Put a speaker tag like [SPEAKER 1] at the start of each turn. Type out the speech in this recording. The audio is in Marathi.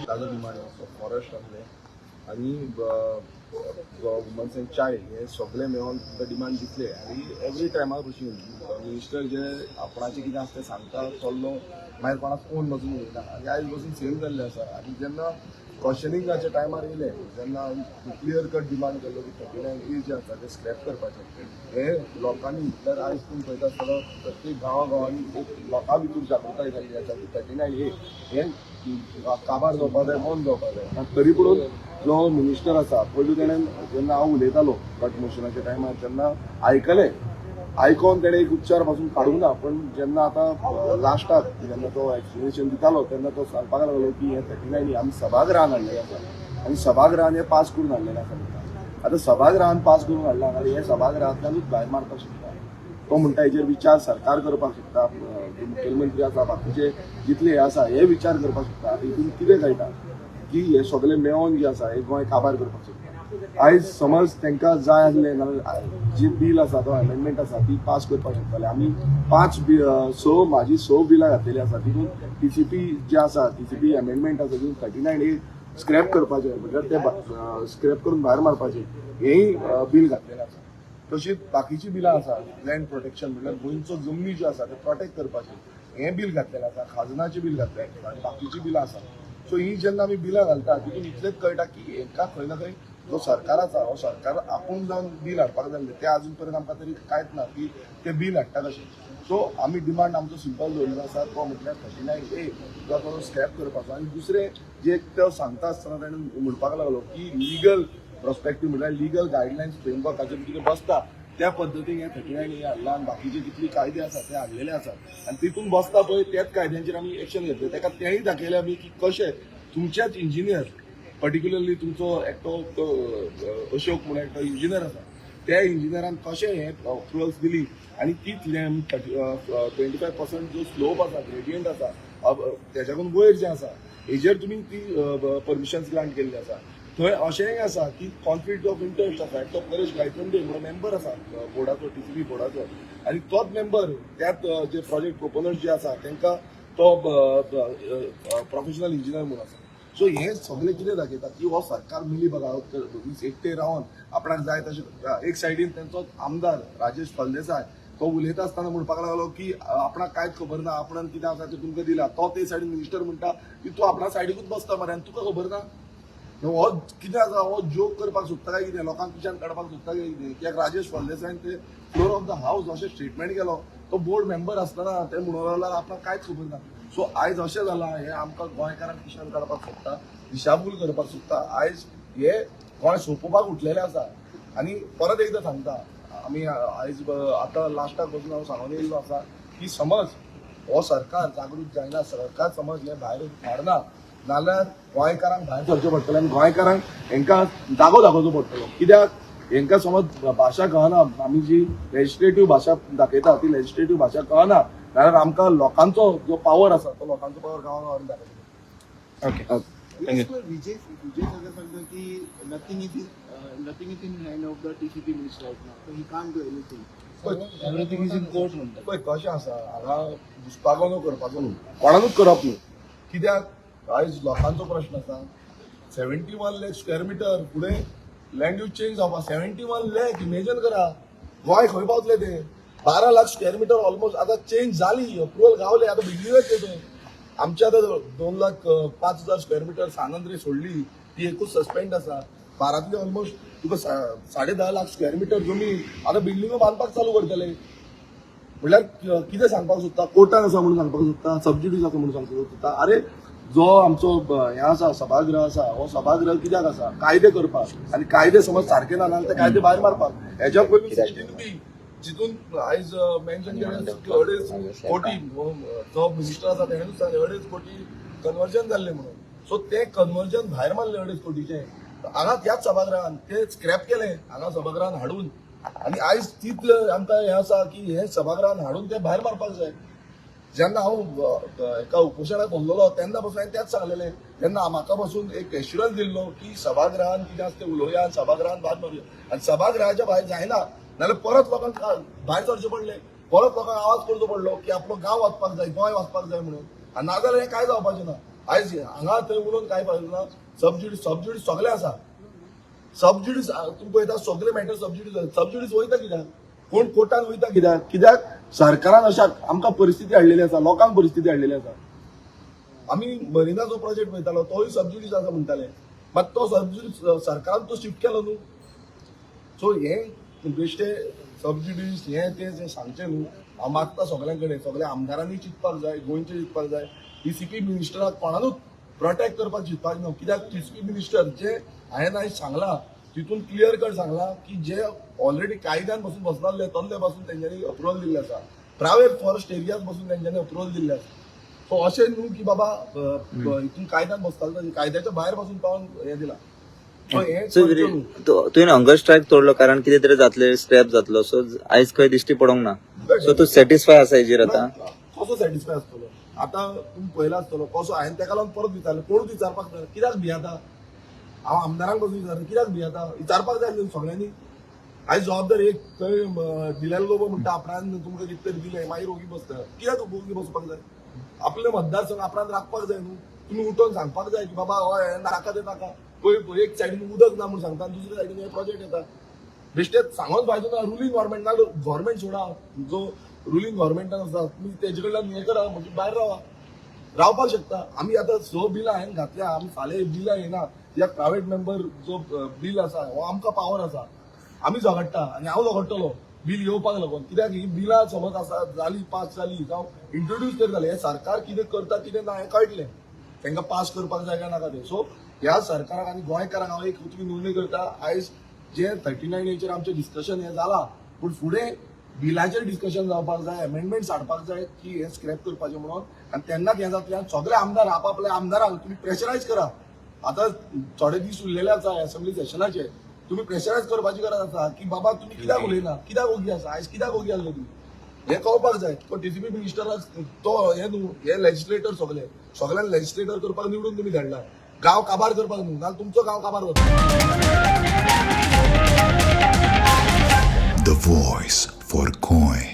[SPEAKER 1] ताजो डिमांड असो फॉरेस्ट असले आनी वुमन्स एंड चायल्ड हे सगळे मेळून डिमांड दितले आनी एवरी टायमा भशेन मिनिस्टर जे आपणाचें कितें आसा तें सांगता चल्लो मागीर कोणाक कोण वचून उलयना आनी आयज बसून सेम जाल्लें आसा आनी जेन्ना क्वेश्चनिंगाच्या टायमार येयले जेन्ना क्लियर कट डिमांड केल्लो की 39A जे आसा ते स्क्रॅप करपाचें हे लोकांनी म्हटल्यार आयज पूण पळयता आसतना प्रत्येक गांवांनी एक लोकां भितर जागृताय जाल्ली आसा की 39A हे काबार जावपाक जाय बंद जावपाक जाय तरी पूण जो मिनिस्टर आसा पयलीं तेणें जेन्ना हांव उलयतालो कट मोशनाच्या टायमार तेन्ना आयकलें आयकोन तेणें एक उच्चार पासून काडूंक ना पण जेन्ना आतां लास्टाक जेन्ना तो एक्सप्लेनेशन दितालो तेन्ना तो सांगपाक लागलो की हे 39 आमी सभागृहान हाडलेलें आसा आनी सभागृहान हें पास करून हाडलेलें आसा म्हणटा आतां सभागृहान पास करून हाडला आनी हे सभागृहांतल्यानूच भायर मारपाक शकता तो म्हणटा हेजेर विचार सरकार करपाक शकता मुखेलमंत्री आसा बाकीचे जितले आसा हे विचार करपाक शकता हितून कितें कळटा की हे सगळे मेळोन जे आसा हे गोंय काबार करपाक शकता आयज समज तांकां जाय आसलें नाल्यार जी बील आसा तो अमेंडमेंट आसा ती पास करपाक शकताले आमी 6 बिलां घातलेली आसा तितून टीसीपी जे आसा टीसीपी अमेंडमेंट आसा तितून 39A स्क्रॅप करपाचें म्हणल्यार ते स्क्रॅप करून भायर मारपाचें हेय बील घातलेलें आसा तशीच बाकीची बिलां आसा लँड प्रोटेक्शन म्हणल्यार गोंयचो जमनी ज्यो आसा ते प्रोटेक्ट करपाचें हें बील घातलेलें आसा खाजनाचें बील घातलेलें आसा आनी बाकीची बिलां आसा सो ही जेन्ना आमी बिलां घालता तितून इतलेंच कळटा की हेंकां खंय ना खंय जो सरकार आसा हो सरकार आपूण जावन बील हाडपाक जाय ते अजून पर्यंत आमकां तरी कांयच ना की ते बील हाडटा कशें सो आमी डिमांड आमचो सिंपल दवरिल्लो आसा तो म्हटल्यार 39A जो तो स्क्रॅप करपाचो आनी दुसरें जे तो सांगता आसतना ताणें म्हणपाक लागलो की लिगल प्रॉस्पेक्टीव म्हटल्यार लिगल गायडलायन्स फ्रेमवर्काचेर कितें बसता त्या पद्दतीन हे 39A हाडला आनी बाकीचे कितले कायदे आसा ते हाडलेले आसात आनी तितून बसता पळय त्याच कायद्यांचेर आमी एक्शन घेतले ताका तेंय दाखयलें आमी की कशें तुमचेच इंजिनियर पर्टिक्युलरली तुमचो एकटो अशोक म्हणून एकटो इंजिनियर आसा त्या इंजिनियरान कशें हे अप्रुवल्स दिली आनी तीच 25% जो स्लोप आसा ग्रेडियंट आसा तेच्याकून वयर जें आसा हेजेर तुमी ती परमिशन्स ग्रांट केल्ली आसा थंय अशेंय आसा की कॉन्फ्लिक्ट ऑफ इंटरेस्ट आसा एकटो परेश गायतोंडे म्हणून मेंबर आसा बोर्डाचो टीसीपी बोर्डाचो आनी तोच मेंबर त्याच जे प्रोजेक्ट प्रोपोनर्स जे आसा तांकां तो प्रोफेशनल इंजिनियर म्हणून आसा सो हे सगळे कितें दाखयता की हो सरकार मिली बगावत एकटे रावन आपणाक जाय तशें एक सायडीन तेंचो आमदार राजेश फळदेसाय तो उलयता आसतना म्हणपाक लागलो की आपणाक कांयच खबर ना आपणान कितें आसा तें तुमकां दिलां तो ते सायडीन मिनिस्टर म्हणटा की तूं आपणा सायडीकूच बसता मरे आनी तुका खबर ना हो कितें आसा हो जोक करपाक सोदता काय कितें लोकांक पिच्यान काडपाक सोदता काय कितें कित्याक राजेश फळदेसायन ते फ्लोर ऑफ द हावस अशें स्टेटमेंट केलो तो बोर्ड मेंबर आसतना ते म्हणून लागला आपणाक कांयच खबर ना सो आयज अशें जालां हे आमकां गोंयकारांक पिच्यान काडपाक सोदता दिशाभूल करपाक सोदता आयज हे गोंय सोंपोवपाक उठलेलें आसा आनी परत एकदां सांगता आमी आयज आतां लास्टाक वचून हांव सांगून येयल्लो आसा की समज हो सरकार जागृत जायना सरकार समज हे भायर हाडना नाल्यार गोंयकारांक भायर सरचें पडटलें आनी गोंयकारांक हेंकां जागो दाखोवचो पडटलो कित्याक हेंकां समज भाशा कळना आमी जी लेजिस्लेटीव भाशा दाखयता ती लेजिस्लेटीव भाशा कळना नाल्यार आमकां लोकांचो जो पावर आसा तो लोकांचो पावर गांवांगांवांनी दाखयता
[SPEAKER 2] ओके विजय सगळे सांगता की nothing is in hand of the TCP minister right now, so he can't do anything.
[SPEAKER 1] Everything is in court म्हणटा पळय कशें आसा हांगा घुसपागो न्हू करपाचो न्हू कोणाकूच करप न्हू कित्याक आयज लोकांचो प्रश्न आसा 71 लाख स्क्वेअर मिटर फुडें लँड यूज चेंज जावपाक 71 लाख इमेजीन करा गोंय खंय पावतले ते 12 लाख स्क्वेअर मिटर ऑलमोस्ट आतां चेंज जाली अप्रुवल गावले आतां बिल्डिंगच येतोय आमच्या आतां 2,05,000 स्क्वेअर मिटर सानंद्री सोडली ती एकूच सस्पेंड आसा बारातली ऑलमोस्ट तुका 10.5 लाख स्क्वेअर मिटर जमीन आतां बिल्डिंगो बांदपाक चालू करतले म्हणल्यार कितें सांगपाक सोदता कोर्टान आसा म्हणून सांगपाक सोदता सबसिडीज आसा म्हणून सांगपाक सोदता अरे जो आमचो हे आसा सभागृह आसा हो सभागृह कित्याक आसा कायदे करपाक आनी कायदे समज सारके ना जाल्यार ते कायदे भायर मारपाक हेच्या पयलीं 16B जितून आयज मेन्शन केलें 2.5 कोटी जो मिनिस्टर आसा तेणेंच सांगलें 2.5 कोटी कन्वर्जन जाल्लें म्हणून सो ते कन्वर्जन भायर मारलें 2.5 कोटीचें हांगा त्याच सभागृहान ते स्क्रॅप केलें हांगा सभागृहान हाडून आनी आयज तीच आमकां हें आसा की हे सभागृहान हाडून ते भायर मारपाक जाय जेन्ना हांव एका उपोशणाक बसलोलो तेन्ना पासून हांवें तेंच सांगलेलें तेन्ना म्हाका पासून एक एश्युरन्स दिल्लो की सभागृहान कितें आसा तें उलोवया आनी सभागृहान भायर मारूया आनी सभागृहाच्या भायर जायना नाल्यार परत लोकांक भायर सरचें पडलें परत लोकांक आवाज करचो पडलो की आपलो गांव वचपाक जाय गोंय वचपाक जाय म्हणून आनी नाजाल्यार हें कांय जावपाचें ना आयज हांगा थंय उलोवन काय फायदो ना. सबज्युडीज सगळे आसा. सबज्युडीज तुम्ही पळयता सगळे मॅटर सबज्युडीज वयता कित्याक? कोण कोर्टान वयता कित्याक सरकारान अशा आमकां परिस्थिती हाडलेली आसा, लोकांक परिस्थिती हाडलेली आसा. आमी मरिना जो प्रोजेक्ट वयतालो तोय सबज्युडीज आसा म्हणटाले, मात तो सबज्युडीज सरकारान तो शिफ्ट केलो न्हू. सो हे बेश्टे सबज्युडीज हे ते सांगचे न्हू. हांव मागता सगळ्यां कडेन, सगळ्या आमदारांनी चिंतपाक जाय, गोंयचे चिंतपाक जाय. टीसीपी मिनिस्टराक कोणानूच प्रोटेक्ट करपाक चिंतपाक न्हू. कित्याक टीसीपी मिनिस्टर जे हांवें आयज सांगला तितून क्लियर कट सांगला की जे ऑलरेडी कायद्यान पासून बसनासले तसले पासून तेंच्यांनी अप्रुवल दिल्ले आसा. प्रायवेट फॉरेस्ट एरियाज पासून तेंच्यांनी अप्रुवल दिल्ले आसा. सो अशें न्हू की बाबा हितून कायद्यान बसतालो, कायद्याच्या भायर पासून पावन हे दिला.
[SPEAKER 3] तुवें हंगर स्ट्रायक तोडलो कारण कितें तरी जातलें, स्क्रॅप जातलो. सो आयज खंय दिश्टी पडोंक ना. सो तूं सॅटिस्फाय आसा हेजेर आतां?
[SPEAKER 1] कसो सॅटिस्फाय आसतलो? आतां तुमी पयला आसतलो कसो हांवें तेका लागून परत विचारलें. कोणूच विचारपाक ना. कित्याक भियाता? हांव आमदारांक पासून विचारलें कित्याक भियाता? विचारपाक जाय न्हू सगळ्यांनी. आयज जबाबदारी एक थंय दिलेलो लोक म्हणटा आपणान तुमकां कितें तरी दिलें मागीर ओगी बसता. कित्याक ओगी बसपाक जाय? आपले मतदारसंघ आपणान राखपाक जाय न्हू. तुमी उठोवन सांगपाक जाय की बाबा हय नाका ते नाका. पळय एक सायडीन उदक ना म्हूण सांगता आनी दुसरे सायडीन हे प्रोजेक्ट येता. बेश्टेच सांगोन फायदो ना. रुलींग गव्हर्मेंट सोडा. जो रुलींग गव्हर्मेंटान आसा तुमी तेजे कडल्यान हे करा, म्हणजे भायर रावा. रावपाक शकता. आमी आतां 6 बिलां हांवें घातल्या. आमी फाल्यां बिलां येना. कित्याक प्रायवेट मेंबर जो बील आसा हो आमकां पावर आसा. आमी झगडटा आनी हांव झगडटलो बील येवपाक लागून. कित्याक ही बिलां समज आसा जाली पास जाली जावं इंट्रोड्यूस तरी जालें, हे सरकार कितें करता कितें ना हें कळटलें. तांकां पास करपाक जाय काय नाका तें. सो ह्या सरकाराक आनी गोंयकारांक हांव एक विनवणी करता. आयज जे 39A आमचें डिस्कशन हें जालां, पूण फुडें बिलाचेर डिस्कशन जावपाक जाय, अमेंडमेंट्स हाडपाक जाय की हें स्क्रॅप करपाचें म्हणून. आनी तेन्नाच हें जातलें. सगळे आमदार आपआपल्या आमदारांक तुमी प्रेशरायज करा. आतां थोडे दीस उरलेले आसा असेंब्ली सेशनाचे. तुमी प्रेशरायज करपाची गरज आसा की बाबा तुमी कित्याक उलयना, कित्याक ओगी आसा, आयज कित्याक ओगी आसलो तुमी हें कळपाक जाय. तो टीसीपी मिनिस्टराक तो हे न्हू, हे लेजिस्लेटर सगळ्यांक लेजिस्लेटर करपाक निवडून तुमी धाडला. गांव काबार करपाक न्हू, नाल्यार तुमचो गांव काबार जातलो.
[SPEAKER 4] The voice for Goy.